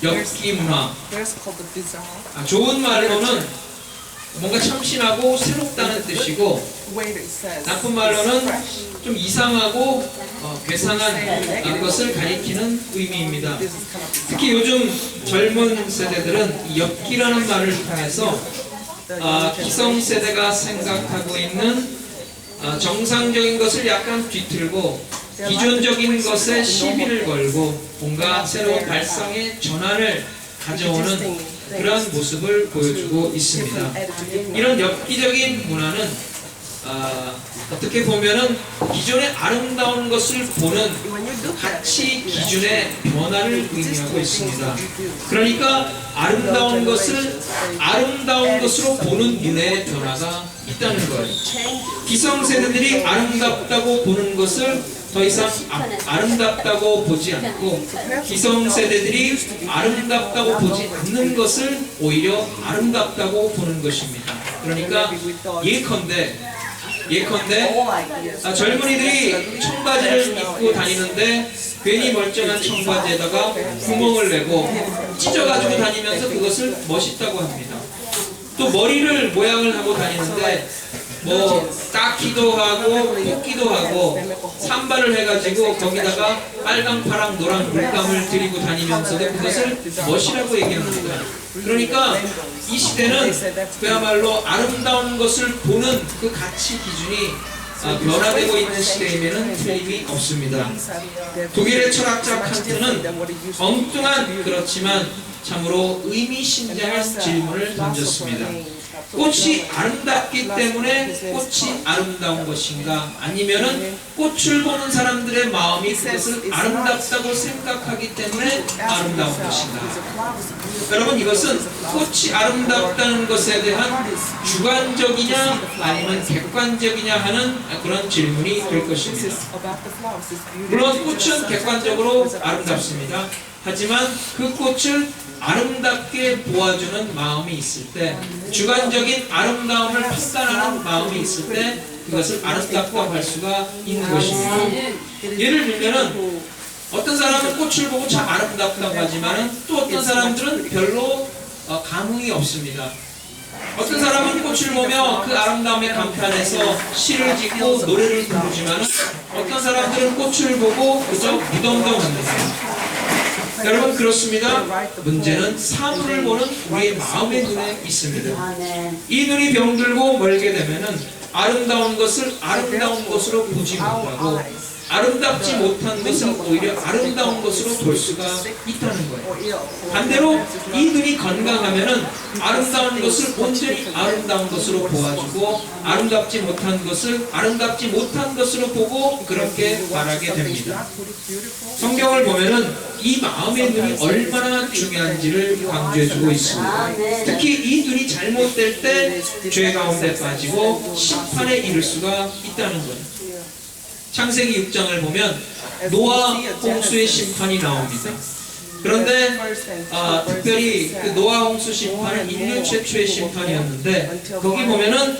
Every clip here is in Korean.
엽기 문화. There's called the bizarre. 좋은 말로는 뭔가 참신하고 새롭다는 뜻이고, Way that it says. 나쁜 말로는 좀 이상하고 괴상한 것을 가리키는 의미입니다. This is kind of 특히 요즘 젊은 세대들은 이 엽기라는 말을 통해서 기성 세대가 생각하고 있는 정상적인 것을 약간 뒤틀고 기존적인 것에 시비를 걸고 뭔가 새로운 발상의 전환을 가져오는 그런 모습을 보여주고 있습니다. 이런 엽기적인 문화는 어떻게 보면은 기존의 아름다운 것을 보는 가치 기준의 변화를 의미하고 있습니다. 그러니까 아름다운 것으로 보는 눈의 변화가 있다는 거예요. 기성세대들이 아름답다고 보는 것을 더 이상 아름답다고 보지 않고, 기성세대들이 아름답다고 보지 않는 것을 오히려 아름답다고 보는 것입니다. 그러니까 예컨대 젊은이들이 청바지를 입고 다니는데 괜히 멀쩡한 청바지에다가 구멍을 내고 찢어가지고 다니면서 그것을 멋있다고 합니다. 또 머리를 모양을 하고 다니는데 뭐 닦기도 하고 볶기도 하고 산발을 해가지고 거기다가 빨강 파랑 노란 물감을 들이고 다니면서도 그것을 멋이라고 얘기합니다. 그러니까 이 시대는 그야말로 아름다운 것을 보는 그 가치 기준이 변화되고 있는 시대임에는 틀림이 없습니다. 독일의 철학자 칸트는 엉뚱한 그렇지만 참으로 의미심장한 질문을 던졌습니다. 꽃이 아름답기 때문에 꽃이 아름다운 것인가? 아니면은 꽃을 보는 사람들의 마음이 그것을 아름답다고 생각하기 때문에 아름다운 것인가? 여러분, 이것은 꽃이 아름답다는 것에 대한 주관적이냐 아니면 객관적이냐 하는 그런 질문이 될 것입니다. 물론 꽃은 객관적으로 아름답습니다. 하지만 그 꽃을 아름답게 보아주는 마음이 있을 때, 주관적인 아름다움을 판단하는 마음이 있을 때 그것을 아름답다고 할 수가 있는 것입니다. 예를 들면은 어떤 사람은 꽃을 보고 참 아름답다고 하지만은 또 어떤 사람들은 별로 감흥이 없습니다. 어떤 사람은 꽃을 보며 그 아름다움에 감탄해서 시를 짓고 노래를 부르지만 어떤 사람들은 꽃을 보고 그저 무덤덤합니다. 여러분, 그렇습니다. 문제는 사물을 보는 우리의 마음의 눈에 있습니다. 이 눈이 병들고 멀게 되면은 아름다운 것을 아름다운 것으로 보지 못하고 아름답지 못한 것을 오히려 아름다운 것으로 볼 수가 있다는 거예요. 반대로 이 눈이 건강하면은 아름다운 것을 온전히 아름다운 것으로 보아주고 아름답지 못한 것을 아름답지 못한 것으로 보고 그렇게 말하게 됩니다. 성경을 보면은 이 마음의 눈이 얼마나 중요한지를 강조해주고 있습니다. 특히 이 눈이 잘못될 때 죄 가운데 빠지고 심판에 이를 수가 있다는 거예요. 창세기 6장을 보면 노아 홍수의 심판이 나옵니다. 그런데 특별히 그 노아 홍수 심판은 인류 최초의 심판이었는데 거기 보면은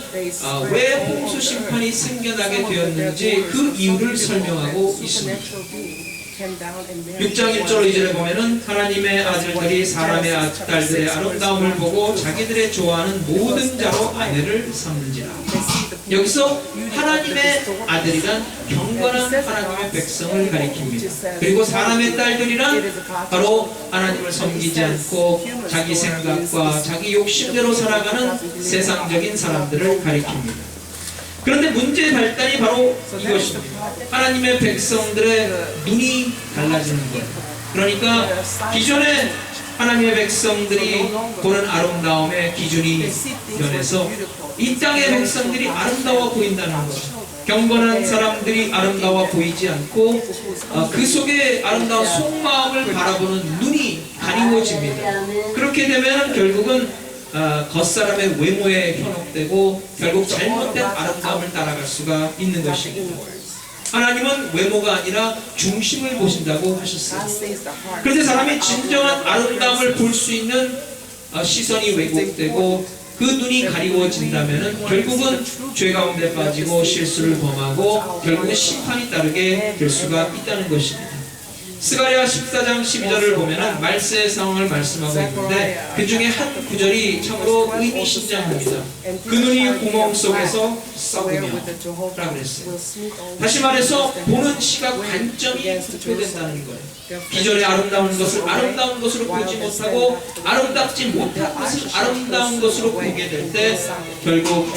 왜 홍수 심판이 생겨나게 되었는지 그 이유를 설명하고 있습니다. 6장 1절 2절에 보면은 하나님의 아들들이 사람의 딸들의 아름다움을 보고 자기들의 좋아하는 모든 자로 아내를 삼는지라. 여기서 하나님의 아들이란 경건한 하나님의 백성을 가리킵니다. 그리고 사람의 딸들이란 바로 하나님을 섬기지 않고 자기 생각과 자기 욕심대로 살아가는 세상적인 사람들을 가리킵니다. 그런데 문제의 발단이 바로 이것입니다. 하나님의 백성들의 눈이 달라지는 거예요. 그러니까 기존에 하나님의 백성들이 보는 아름다움의 기준이 변해서 이 땅의 백성들이 아름다워 보인다는 거예요. 경건한 사람들이 아름다워 보이지 않고 그 속에 아름다운 속마음을 바라보는 눈이 가리워집니다. 그렇게 되면 결국은 겉사람의 외모에 현혹되고 결국 잘못된 아름다움을 따라갈 수가 있는 것입니다. 하나님은 외모가 아니라 중심을 보신다고 하셨어요. 그런데 사람이 진정한 아름다움을 볼 수 있는 시선이 왜곡되고 그 눈이 가리워진다면 결국은 죄 가운데 빠지고 실수를 범하고 결국은 심판이 따르게 될 수가 있다는 것입니다. 스가랴 14장 12절을 보면은 말세의 상황을 말씀하고 있는데 그 중에 한 구절이 참으로 의미심장합니다. 그 눈이 구멍 속에서 썩으며 라고 그랬어요. 다시 말해서 보는 시각 관점이 굽혀된다는 거예요. 비전의 아름다운 것을 아름다운 것으로 보지 못하고 아름답지 못한 것을 아름다운 것으로 보게 될 때 결국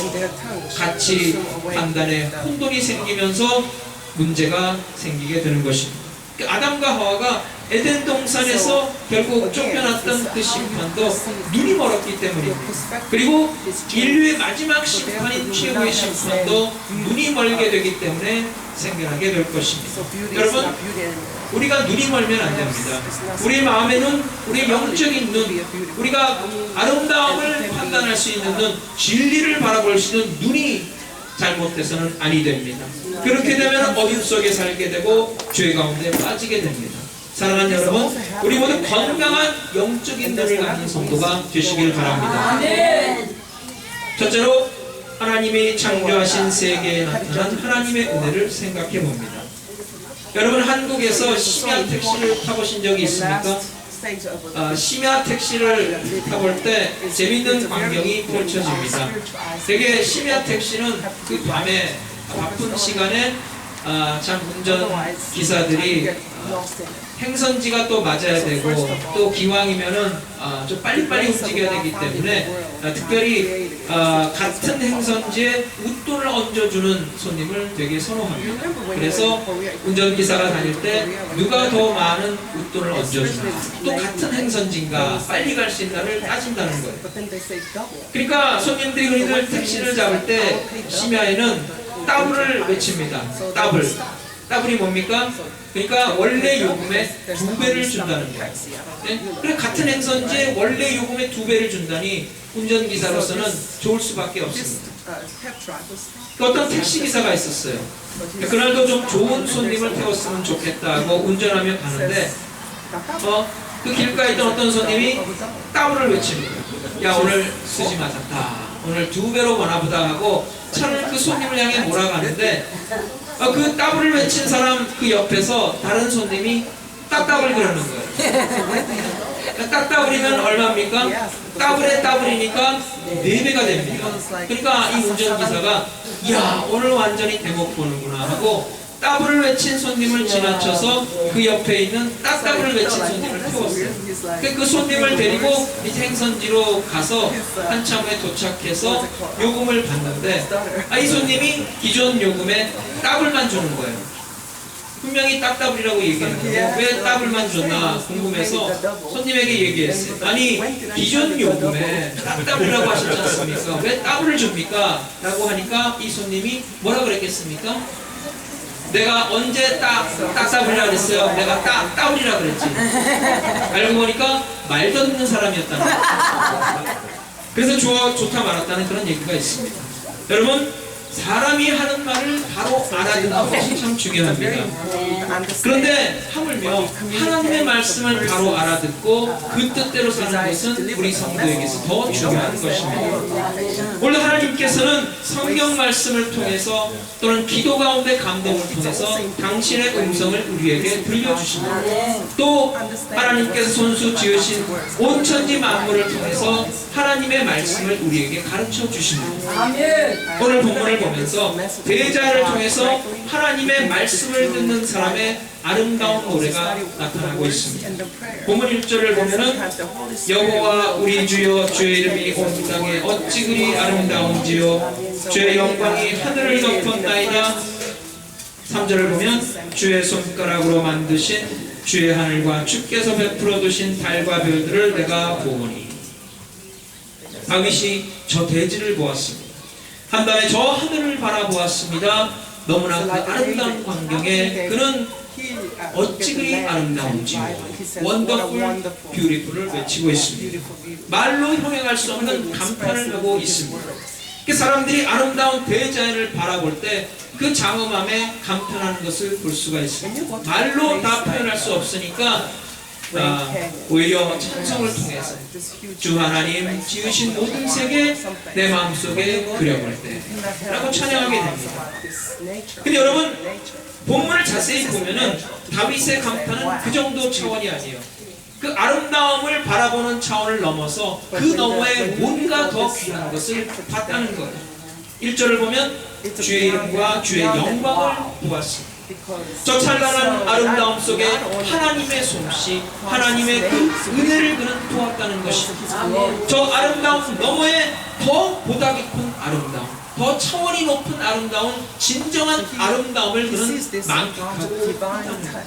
가치 판단에 혼돈이 생기면서 문제가 생기게 되는 것입니다. 아담과 하와가 에덴 동산에서 결국 쫓겨났던 그 심판도 눈이 멀었기 때문입니다. 그리고 인류의 마지막 심판인 최후의 심판도 눈이 멀게 되기 때문에 생겨나게 될 것입니다. 여러분, 우리가 눈이 멀면 안 됩니다. 우리 마음에는 우리 영적인 눈, 우리가 아름다움을 판단할 수 있는 눈, 진리를 바라볼 수 있는 눈이 잘못돼서는 아니 됩니다. 그렇게 되면 어둠 속에 살게 되고 죄 가운데 빠지게 됩니다. 사랑하는 여러분, 우리 모두 건강한 영적인 눈을 가진 성도가 되시길 바랍니다. 첫째로 하나님이 창조하신 세계에 나타난 하나님의 은혜를 생각해 봅니다. 여러분, 한국에서 심야 택시를 타보신 적이 있습니까? 심야 택시를 타볼 때 재밌는 광경이 펼쳐집니다. 되게 심야 택시는 그 밤에 바쁜 시간에 참 운전 기사들이 행선지가 또 맞아야 되고 또 기왕이면은 좀 빨리빨리 움직여야 되기 때문에 특별히 같은 행선지에 웃돈을 얹어주는 손님을 되게 선호합니다. 그래서 운전기사가 다닐 때 누가 더 많은 웃돈을 얹어주나, 또 같은 행선지인가 빨리 갈 수 있나를 따진다는 거예요. 그러니까 손님들이 흔히들 택시를 잡을 때 심야에는 따블을 외칩니다. 따블. 따블이 뭡니까? 그러니까 원래 요금의 2배를 준다는 거예요. 네? 그래, 같은 행선지에 원래 요금의 2배를 준다니 운전기사로서는 좋을 수밖에 없습니다. 어떤 택시기사가 있었어요. 그날도 좀 좋은 손님을 태웠으면 좋겠다고 운전하며 가는데 그 길가에 있던 어떤 손님이 따블을 외칩니다. 야, 오늘 쓰지 맞았다. 오늘 2배로 보나보다 하고 차를 그 손님을 향해 몰아가는데 그 따블을 외친 사람 그 옆에서 다른 손님이 따따블 그러는 거예요. 따따블이면 얼마입니까? 따블에 따블이니까 4배가 됩니다. 그러니까 이 운전기사가 야, 오늘 완전히 대목 보는구나 하고 따블을 외친 손님을 지나쳐서 그 옆에 있는 따따블을 외친 손님을 태웠어요. 그 손님을 데리고 이제 행선지로 가서 한참 후에 도착해서 요금을 받는데 이 손님이 기존 요금에 따블만 주는 거예요. 분명히 따따블이라고 얘기했는데 왜 따블만 줬나 궁금해서 손님에게 얘기했어요. 아니, 기존 요금에 따따블이라고 하셨지 않습니까? 왜 따블을 줍니까? 라고 하니까 이 손님이 뭐라 그랬겠습니까? 내가 언제 따따블이라 그랬어요? 내가 따블이라 그랬지. 알고 보니까 말도 듣는 사람이었다는 거예요. 그래서 좋다 말았다는 그런 얘기가 있습니다. 여러분, 사람이 하는 말을 바로 알아듣는 것이 참 중요합니다. 그런데 하물며 하나님의 말씀을 바로 알아듣고 그 뜻대로 사는 것은 우리 성도에게서 더 중요한 것입니다. 오늘 하나님께서는 성경 말씀을 통해서 또는 기도 가운데 감동을 통해서 당신의 음성을 우리에게 들려주십니다. 또 하나님께서 손수 지으신 온 천지 만물을 통해서 하나님의 말씀을 우리에게 가르쳐 주십니다. 오늘 본문을 보면서 대자를 통해서 하나님의 말씀을 듣는 사람의 아름다운 노래가 나타나고 있습니다. 본문 1절을 보면은 여호와 우리 주여 주의 이름이 온 땅에 어찌 그리 아름다운지요 주의 영광이 하늘을 덮었나이다. 3절을 보면 주의 손가락으로 만드신 주의 하늘과 주께서 베풀어 두신 달과 별들을 내가 보오니. 다윗이 저 대지를 보았습니다. 한 다음에 저 하늘을 바라보았습니다. 너무나 그 아름다운 광경에 그는 어찌 그리 아름다운지요 원더풀 뷰티풀을 외치고 있습니다. 말로 형용할 수 없는 감탄을 하고 있습니다. 사람들이 아름다운 대자연을 바라볼 때 그 장엄함에 감탄하는 것을 볼 수가 있습니다. 말로 다 표현할 수 없으니까 오히려 찬송을 통해서 주 하나님 지으신 모든 세계 내 마음속에 그려볼 때 라고 찬양하게 됩니다. 근데 여러분, 본문을 자세히 보면은 다윗의 감탄은 그 정도 차원이 아니에요. 그 아름다움을 바라보는 차원을 넘어서 그 너머에 뭔가 더 귀한 것을 봤다는 거예요. 1절을 보면 주의 이름과 주의 영광을 보았습니다. 저 찬란한 아름다움 속에 하나님의 솜씨, 하나님의 그 은혜를 그는 보았다는 것입니다. 저 아름다움 너머에 더 보다 깊은 아름다움, 더 차원이 높은 아름다운 진정한 아름다움을 그는 만끽하고 있다는 거예요.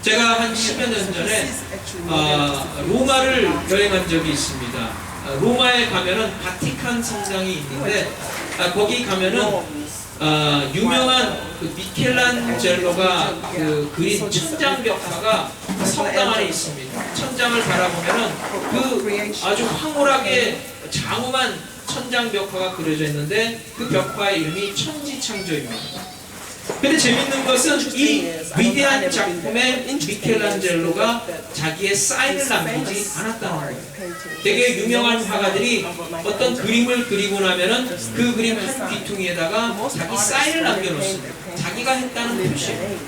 제가 한 10여 년 전에 로마를 여행한 적이 있습니다. 로마에 가면은 바티칸 성당이 있는데 거기 가면은 유명한 그 미켈란젤로가 그 그린 천장벽화가 성당 안에 있습니다. 천장을 바라보면은 그 아주 황홀하게 장엄한 천장벽화가 그려져 있는데 그 벽화의 이름이 천지창조입니다. 근데 재밌는 것은 이 위대한 작품에 미켈란젤로가 자기의 사인을 남기지 않았다는 거예요. 되게 유명한 화가들이 어떤 그림을 그리고 나면은 그 그림 한 귀퉁이에다가 자기 사인을 남겨놓습니다. 자기가 했다는 표시예요.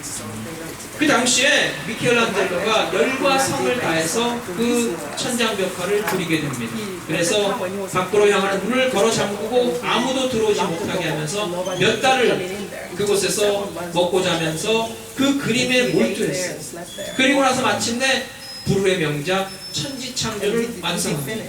그 당시에 미켈란젤로가 열과 성을 다해서 그 천장벽화를 그리게 됩니다. 그래서 밖으로 향하는 문을 걸어 잠그고 아무도 들어오지 못하게 하면서 몇 달을 그곳에서 먹고 자면서 그 그림에 몰두했어요. 그리고 나서 마침내 불후의 명작 천지창조를 완성합니다.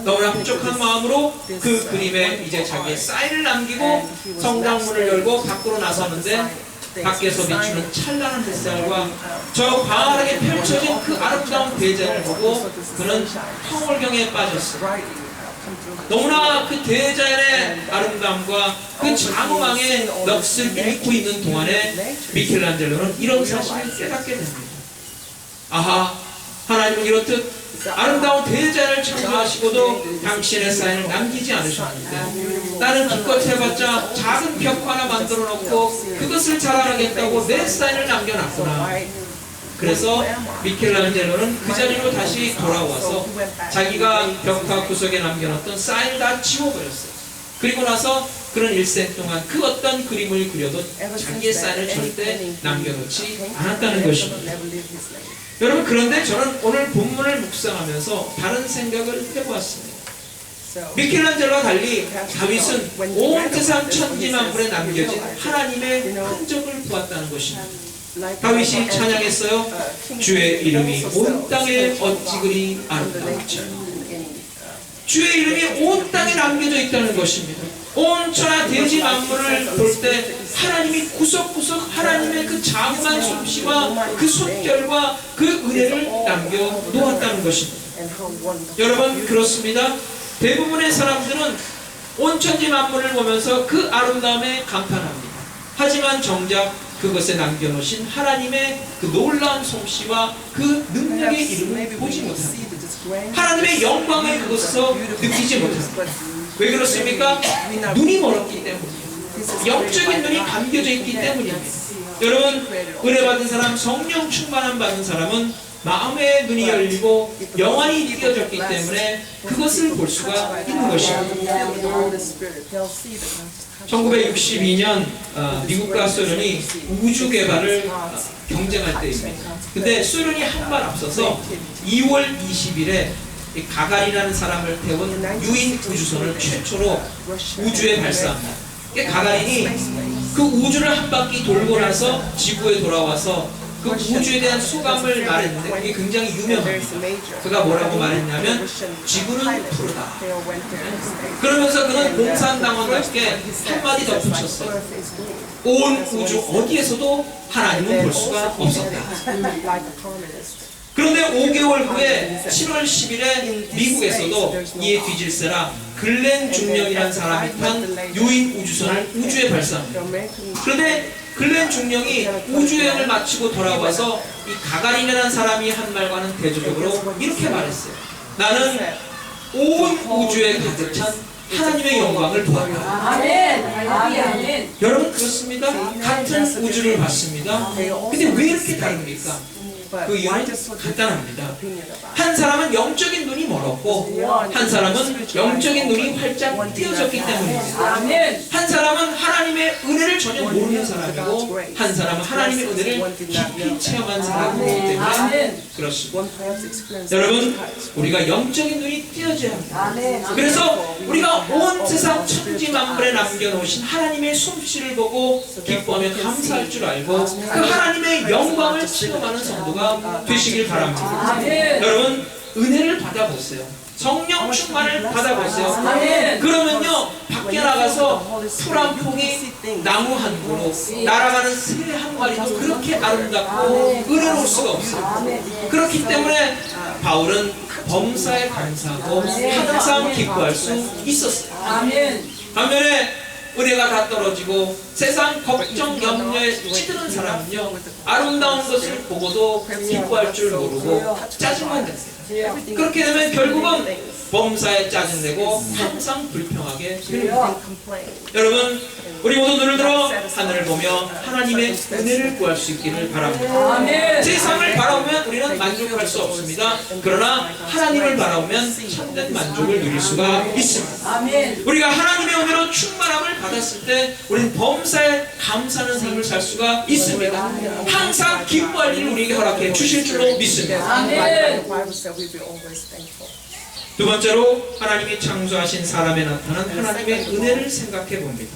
너무나 흡족한 마음으로 그 그림에 이제 자기의 사인을 남기고 성당문을 열고 밖으로 나서는데 밖에서 비추는 찬란한 햇살과 저 광활하게 펼쳐진 그 아름다운 대자를 보고 그는 황홀경에 빠졌어요. 너무나 그 대자연의 아름다움과 그 장엄함의 넋을 잃고 있는 동안에 미켈란젤로는 이런 사실을 깨닫게 됩니다. 아하, 하나님은 이렇듯 아름다운 대자연을 창조하시고도 당신의 사인을 남기지 않으셨는데 나는 기껏 해봤자 작은 벽 하나 만들어 놓고 그것을 자랑하겠다고 내 사인을 남겨놨구나. 그래서 미켈란젤로는 그 자리로 다시 돌아와서 자기가 벽화 구석에 남겨놨던 사인을 다 지워버렸어요. 그리고 나서 그런 일생 동안 그 어떤 그림을 그려도 자기의 사인을 절대 남겨놓지 않았다는 것입니다. 여러분, 그런데 저는 오늘 본문을 묵상하면서 다른 생각을 해보았습니다. 미켈란젤로와 달리 다윗은 온 세상 천지만물에 남겨진 하나님의 흔적을 보았다는 것입니다. 다윗이 찬양했어요. 주의 이름이 온 땅에 어찌 그리 아름다운지. 주의 이름이 온 땅에 남겨져 있다는 것입니다. 온 천하 대지 만물을 볼 때 하나님이 구석구석 하나님의 그 장엄한 솜씨와 그 손결과 그 은혜를 남겨놓았다는 것입니다. 여러분, 그렇습니다. 대부분의 사람들은 온 천지 만물을 보면서 그 아름다움에 감탄합니다. 하지만 정작 그것에 남겨놓으신 하나님의 그 놀라운 솜씨와 그 능력의 이름을 보지 못합니다. 하나님의 영광을 그것에서 느끼지 못합니다. 왜 그렇습니까? 눈이 멀었기 때문입니다. 영적인 눈이 감겨져 있기 때문입니다. 여러분, 은혜 받은 사람, 성령 충만함 받은 사람은 마음의 눈이 열리고 영안이 띄어졌기 때문에 그것을 볼 수가 있는 것입니다. 1962년 미국과 소련이 우주 개발을 경쟁할 때입니다. 근데 소련이 한 발 앞서서 2월 20일에 가가린이라는 사람을 태운 유인 우주선을 최초로 우주에 발사합니다. 가가린이 그 우주를 한 바퀴 돌고 나서 지구에 돌아와서 그 우주에 대한 소감을 말했는데 그게 굉장히 유명합니다. 그가 뭐라고 말했냐면 지구는 푸르다. 그러면서 그는 공산당원답게 한마디 덧붙였어요. 온 우주 어디에서도 하나님은 볼 수가 없었다. 그런데 5개월 후에 7월 10일에 미국에서도 이에 뒤질세라 글렌 중령이라는 사람이 탄 유인 우주선을 우주에 발사합니다. 그런데 글렌 중령이 우주여행을 마치고 돌아와서 이 가가린이라는 사람이 한 말과는 대조적으로 이렇게 말했어요. 나는 온 우주에 가득 찬 하나님의 영광을 보았다. 아멘. 아멘. 여러분, 그렇습니다. 같은 우주를 봤습니다. 근데 왜 이렇게 다릅니까? 그 이유는 간단합니다. 한 사람은 영적인 눈이 멀었고 한 사람은 영적인 눈이 활짝 띄어졌기 때문입니다. 아멘. 한 사람은 하나님의 은혜를 전혀 모르는 사람이고 한 사람은 하나님의 은혜를 깊이 체험한 사람이기 때문에 아멘. 그렇습니다. One perhaps experienced 여러분, 우리가 영적인 눈이 띄어져야 합니다. 아멘. 그래서 우리가 온 세상 천지 만물에 남겨놓으신 하나님의 솜씨를 보고 기뻐하며 감사할 줄 알고 그 하나님의 영광을 체험하는 성도가 되시길 바랍니다. 아멘. 여러분, 은혜를 받아보세요. 성령 충만을 받아보세요. 아멘. 그러면요, 밖에 나가서 풀 한 폭이 나무 한 그루, 날아가는 새 한 마리도 그렇게 아름답고 은혜로울 수가 없어요. 그렇기 때문에 바울은 범사에 감사하고 항상 기뻐할 수 있었어요. 아멘. 반면에 은혜가 다 떨어지고 세상 걱정 염려에 찌드는 사람은요, 아름다운 것을 보고도 기뻐할 줄 모르고 짜증만 냈어요. 그렇게 되면 결국은 범사에 짜증내고 항상 불평하게 됩니다. 여러분, 우리 모두 눈을 들어 하늘을 보며 하나님의 은혜를 구할 수 있기를 바랍니다. 아멘. 세상을 바라보면 우리는 만족할 수 없습니다. 그러나 하나님을 바라보면 참된 만족을 누릴 수가 있습니다. 아멘. 우리가 하나님의 은혜로 충만함을 받았을 때 우리는 범사에 감사하는 삶을 살 수가 있습니다. 항상 기뻐할 일을 우리에게 허락해 주실 줄로 믿습니다. 아멘. 두 번째로 하나님이 창조하신 사람에 나타난 하나님의 은혜를 생각해 봅니다.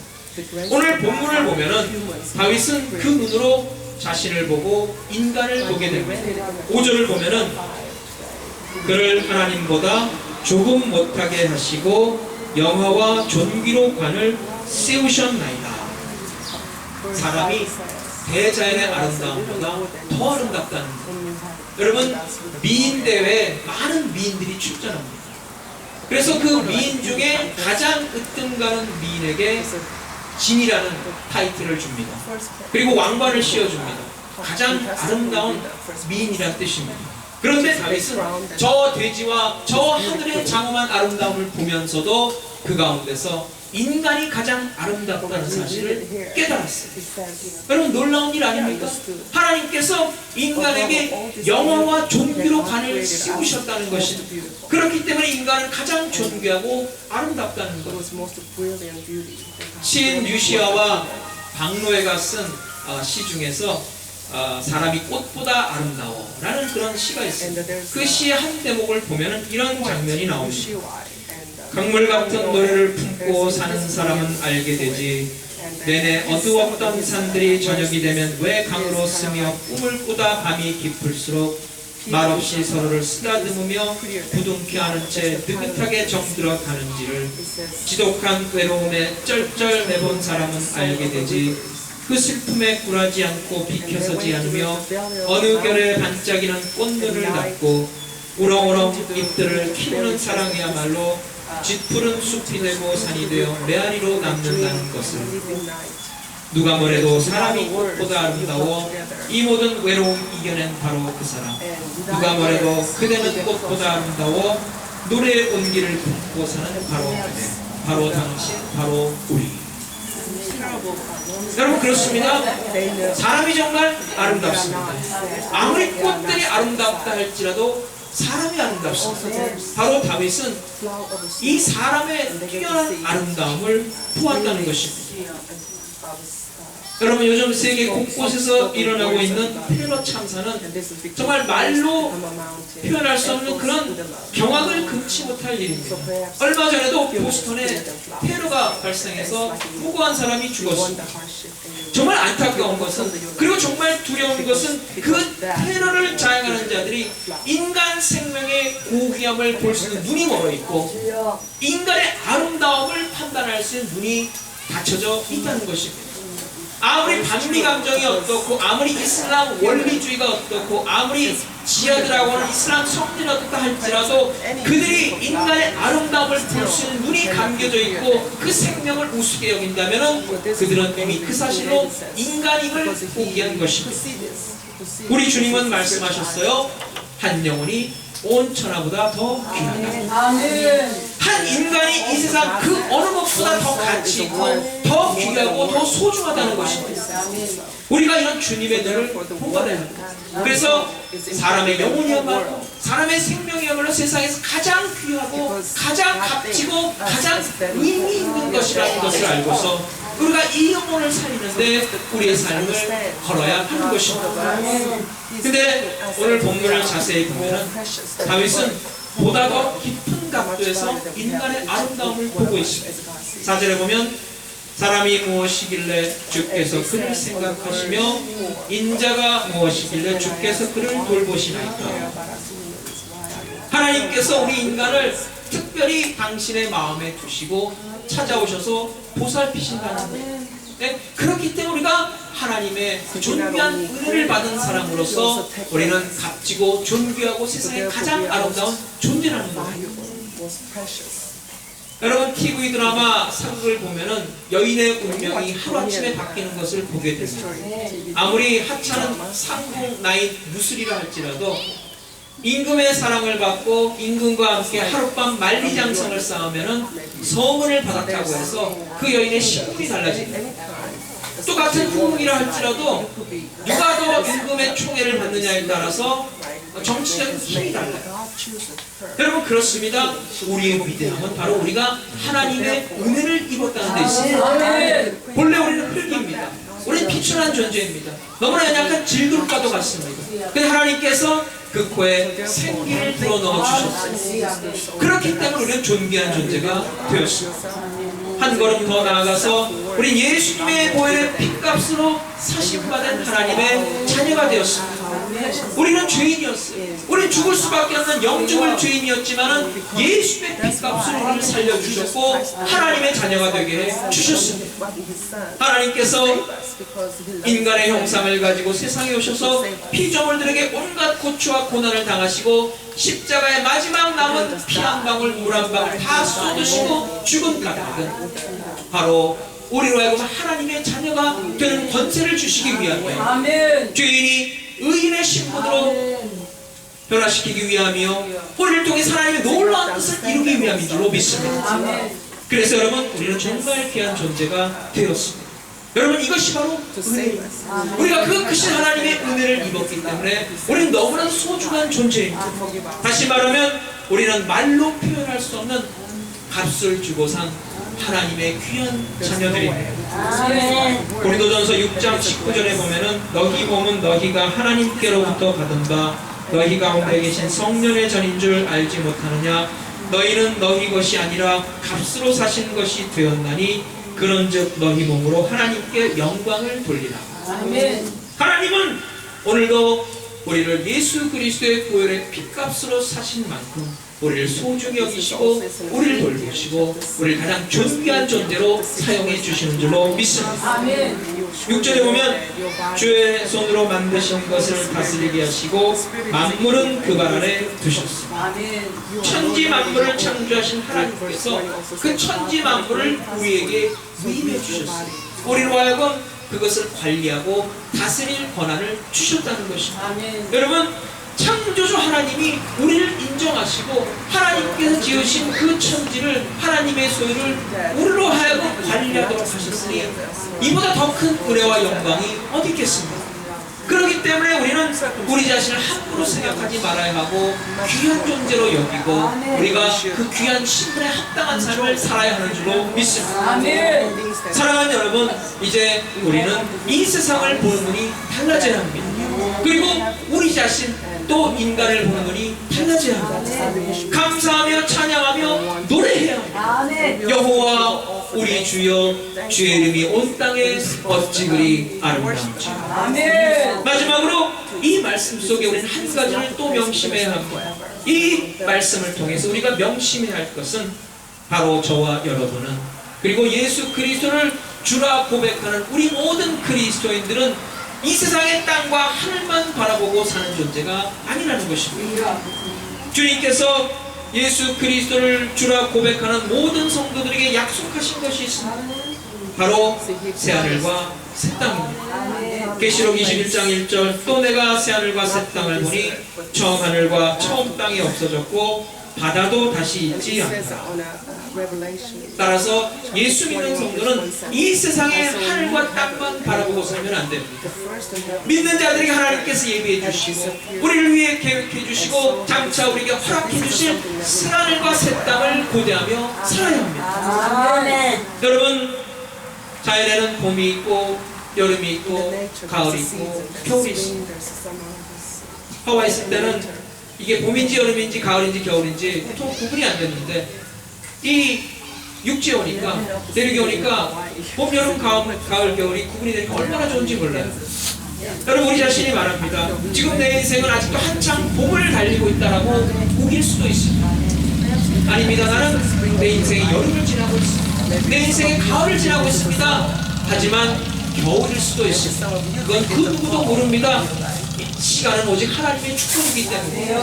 오늘 본문을 보면은 다윗은 그 눈으로 자신을 보고 인간을 보게 됩니다. 5절을 보면은 그를 하나님보다 조금 못하게 하시고 영화와 존귀로 관을 세우셨나이다. 사람이 대자연의 아름다움보다 더 아름답다는 것. 여러분, 미인 대회에 많은 미인들이 출전합니다. 그래서 그 미인 중에 가장 으뜸가는 미인에게 진이라는 타이틀을 줍니다. 그리고 왕관을 씌워줍니다. 가장 아름다운 미인이라는 뜻입니다. 그런데 다윗은 저 돼지와 저 하늘의 장엄한 아름다움을 보면서도 그 가운데서 인간이 가장 아름답다는 사실을 깨달았어요. 여러분, 놀라운 일 아닙니까? 하나님께서 인간에게 영화와 존귀로 관을 씌우셨다는 것입니다. 그렇기 때문에 인간은 가장 존귀하고 아름답다는 것. 시인 유시아와 박노해가 쓴 시 중에서 사람이 꽃보다 아름다워 라는 그런 시가 있습니다. 그 시의 한 대목을 보면 이런 장면이 나옵니다. 강물 같은 노래를 품고 사는 사람은 알게 되지, 내내 어두웠던 산들이 저녁이 되면 왜 강으로 스며 꿈을 꾸다 밤이 깊을수록 말없이 서로를 쓰다듬으며 부둥켜 안은 채 느긋하게 정들어 가는지를 지독한 외로움에 쩔쩔매본 사람은 알게 되지, 그 슬픔에 굴하지 않고 비켜서지 않으며 어느 결에 반짝이는 꽃눈을 닫고 우렁우렁 잎들을 키우는 사랑이야말로 짙푸른 숲이 되고 산이 되어 메아리로 남는다는 것을. 누가 뭐래도 사람이 꽃보다 아름다워 이 모든 외로움 이겨낸 바로 그 사람. 누가 뭐래도 그대는 꽃보다 아름다워 노래의 온기를 품고 사는 바로 그대, 바로 당신, 바로 우리. 여러분, 그렇습니다. 사람이 정말 아름답습니다. 아무리 꽃들이 아름답다 할지라도 사람이 아름답습니다. 바로 다윗은 이 사람의 뛰어난 아름다움을 보았다는 것입니다. 여러분, 요즘 세계 곳곳에서 일어나고 있는 테러 참사는 정말 말로 표현할 수 없는 그런 경악을 금치 못할 일입니다. 얼마 전에도 보스턴에 테러가 발생해서 무고한 사람이 죽었습니다. 정말 안타까운 것은, 그리고 정말 두려운 것은 그 테러를 자행하는 자들이 인간 생명의 고귀함을 볼 수 있는 눈이 멀어 있고 인간의 아름다움을 판단할 수 있는 눈이 닫혀져 있다는 것입니다. 아무리 반미 감정이 어떻고 아무리 이슬람 원리주의가 어떻고 아무리 지하들하고는 이슬람 성질이 어떻다 할지라도 그들이 인간의 아름다움을 볼 수 있는 눈이 감겨져 있고 그 생명을 우습게 여긴다면 그들은 이미 그 사실로 인간임을 포기한 것입니다. 우리 주님은 말씀하셨어요. 한 영혼이 온 천하보다 더 귀하다. 아멘. 한 인간이 이 세상 그 어느 것보다 더 가치 있고 더 더 귀하고 더 소중하다는 것입니다. 우리가 이런 주님의 은혜를 본받아야 합니다. 그래서 사람의 영혼이야말로, 사람의 생명이야말로 세상에서 가장 귀하고 가장 값지고 가장 의미 있는 것이라는 것을 알고서 우리가 이 영혼을 살리는데 우리의 삶을 걸어야 하는 것입니다. 근데 오늘 본문을 자세히 보면 다윗은 보다 더 깊은 각도에서 인간의 아름다움을 보고 있습니다. 4절에 보면 사람이 무엇이길래 주께서 그를 생각하시며 인자가 무엇이길래 주께서 그를 돌보시나이까. 하나님께서 우리 인간을 특별히 당신의 마음에 두시고 찾아오셔서 보살피신다는 거예요. 네? 그렇기 때문에 우리가 하나님의 존귀한 은혜를 받은 사람으로서 우리는 값지고 존귀하고 세상에 가장 아름다운 존재라는 거예요. 여러분 TV 드라마 사극을 보면은 여인의 운명이 하루아침에 바뀌는 것을 보게 됩니다. 아무리 하찮은 상궁 나이 무술이라 할지라도 임금의 사랑을 받고 임금과 함께 하룻밤 만리장성을 쌓으면은 서문을 받았다고 해서 그 여인의 신분이 달라집니다. 똑같은 후궁이라 할지라도 누가 더 임금의 총애를 받느냐에 따라서 정치적인 힘이 달라요. 여러분 그렇습니다. 우리의 위대함은 바로 우리가 하나님의 은혜를 입었다는 데 있습니다. 본래 우리는 흙입니다. 우리는 비천한 존재입니다. 너무나 연약한 질그릇과도 같습니다. 근데 하나님께서 그 코에 생기를 불어넣어 주셨어요. 그렇기 때문에 우리는 존귀한 존재가 되었습니다. 한 걸음 더 나아가서 우리 예수님의 보혈의 핏값으로 사심받은 하나님의 자녀가 되었습니다. 우리는 죄인이었어요. 우리는 죽을 수밖에 없는 영죽을 죄인이었지만 예수의 핏값으로 우리를 살려주셨고 하나님의 자녀가 되게 해주셨습니다. 하나님께서 인간의 형상을 가지고 세상에 오셔서 피조물들에게 온갖 고초와 고난을 당하시고 십자가의 마지막 남은 피 한 방울 물 한 방울 다 쏟으시고 죽은 까닭은 바로 우리로 하여금 하나님의 자녀가 되는 권세를 주시기 위함이요 죄인이 의인의 신분으로 변화시키기 위함이요 우리를 통해 하나님의 놀라운 뜻을 이루기 위함인 줄로 믿습니다. 그래서 여러분 우리는 정말 귀한 존재가 되었습니다. 여러분 이것이 바로 은혜입니다. 우리가 그 크신 하나님의 은혜를 입었기 때문에 우리는 너무나 소중한 존재입니다. 다시 말하면 우리는 말로 표현할 수 없는 값을 주고 산 하나님의 귀한 자녀들입니다. 고린도전서 6장 19절에 보면은 너희 몸은 너희가 하나님께로부터 받은 바 너희 가운데 계신 성령의 전인 줄 알지 못하느냐. 너희는 너희 것이 아니라 값으로 사신 것이 되었나니 그런즉 너희 몸으로 하나님께 영광을 돌리라. 하나님은 오늘도 우리를 예수 그리스도의 보혈의 핏값으로 사신 만큼 우리를 소중히 여기시고 우리를 돌보시고 우리를 가장 존귀한 존재로 사용해 주시는 줄로 믿습니다. 6절에 보면 주의 손으로 만드신 것을 다스리게 하시고 만물은 그 발 아래 두셨습니다. 천지 만물을 창조하신 하나님께서 그 천지 만물을 우리에게 위임해 주셨습니다. 우리로 하여금 그것을 관리하고 다스릴 권한을 주셨다는 것입니다. 여러분 창조주 하나님이 우리를 인정하시고 하나님께서 지으신 그 천지를 하나님의 소유를 우리로 하여금 관리하도록 하셨으니 이보다 더 큰 은혜와 영광이 어디 있겠습니까? 그렇기 때문에 우리는 우리 자신을 함부로 생각하지 말아야 하고 귀한 존재로 여기고 우리가 그 귀한 신분에 합당한 삶을 살아야 하는 줄로 믿습니다. 사랑하는 여러분 이제 우리는 이 세상을 보는 눈이 달라져야 합니다. 그리고 우리 자신 또 인간을 보는 눈이 달라져야 합니다. 감사하며 찬양하며 노래해야 합니다. 여호와 우리 주여 주의 이름이 온 땅에 어찌 그리 아름다운지. 마지막으로 이 말씀 속에 우리는 한 가지를 또 명심해야 합니다. 이 말씀을 통해서 우리가 명심해야 할 것은 바로 저와 여러분은 그리고 예수 그리스도를 주라 고백하는 우리 모든 그리스도인들은 이 세상의 땅과 하늘만 바라보고 사는 존재가 아니라는 것입니다. 주님께서 예수 그리스도를 주라 고백하는 모든 성도들에게 약속하신 것이 있습니다. 바로 새하늘과 새 땅입니다. 계시록 21장 1절 또 내가 새하늘과 새 땅을 보니 처음 하늘과 처음 땅이 없어졌고 바다도 다시 And 있지 it says 않다. on Revelation. 따라서 예수 믿는 성도는 이 세상의 하늘과 땅만 바라보고 살면 안 됩니다. The first and the 믿는 자들에게 하나님께서 예비해 주시고 우리를 위해 계획해 주시고 장차 우리에게 허락해 주실 새하늘과 새 땅을 고대하며 살아야 합니다. 아멘. 여러분, 자연에는 봄이 있고 여름이 the 있고 nature, 가을이 there's a 있고 season, there's 겨울이 a 있습니다. spring, there's a summer, there's 하와이 있을 때는 이게 봄인지 여름인지 가을인지 겨울인지 보통 구분이 안 됐는데 이 육지에 오니까 내륙에 오니까 봄, 여름, 가을, 겨울이 구분이 되니까 얼마나 좋은지 몰라요. 여러분, 우리 자신이 말합니다. 지금 내 인생은 아직도 한창 봄을 달리고 있다라고 우길 수도 있습니다. 아닙니다. 나는 내 인생이 여름을 지나고 있습니다. 내 인생이 가을을 지나고 있습니다. 하지만 겨울일 수도 있습니다. 그건 그 누구도 모릅니다. 시간은 오직 하나님의 축복이기 때문에.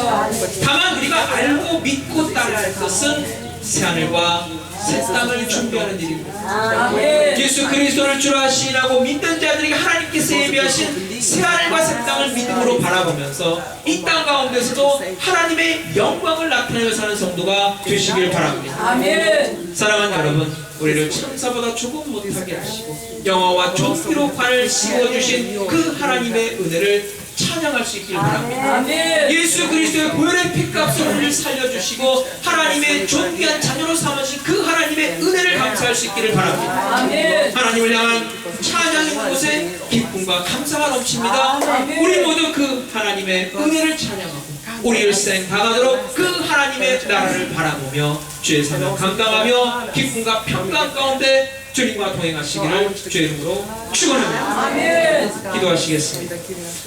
다만 우리가 알고 믿고 따라할 것은 새하늘과 새 땅을 준비하는 일입니다. 예수 그리스도를 주로 하시라고 믿는 자들에게 하나님께서 예비하신 새하늘과 새 땅을 믿음으로 바라보면서 이 땅 가운데서도 하나님의 영광을 나타내며 사는 성도가 되시길 바랍니다. 아멘. 사랑하는 여러분, 우리를 천사보다 조금 못하게 하시고 영화와 존귀로 관을 씌워주신 그 하나님의 은혜를 찬양할 수 있길 바랍니다. 아멘. 예수 그리스도의 보혈의 피값으로 우리를 살려주시고 하나님의 존귀한 자녀로 삼으신 그 하나님의 은혜를 감사할 수 있기를 바랍니다. 아멘. 하나님을 향한 찬양의 곳에 기쁨과 감사가 넘칩니다. 우리 모두 그 하나님의 은혜를 찬양하고 우리 일생 다가도록 그 하나님의 나라를 바라보며 주의 사명 감당하며 기쁨과 평강 가운데 주님과 동행하시기를 주의 이름으로 축원합니다. 아멘. 기도하시겠습니다.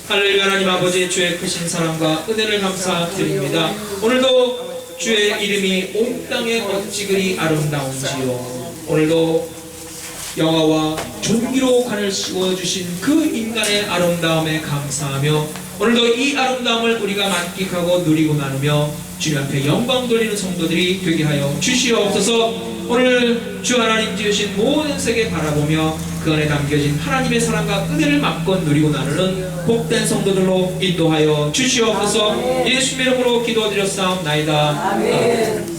할렐루야. 하나님 아버지, 주의 크신 사랑과 은혜를 감사드립니다. 오늘도 주의 이름이 온 땅에 어찌 아름다운지요. 오늘도 영화와 존귀로 관을 씌워주신 그 인간의 아름다움에 감사하며 오늘도 이 아름다움을 우리가 만끽하고 누리고 나누며 주님 앞에 영광 돌리는 성도들이 되게 하여 주시옵소서. 오늘 주 하나님 지으신 모든 세계 바라보며 그 안에 담겨진 하나님의 사랑과 은혜를 마음껏 누리고 나누는 복된 성도들로 인도하여 주시옵소서. 예수의 이름으로 기도드렸사옵나이다. 아멘.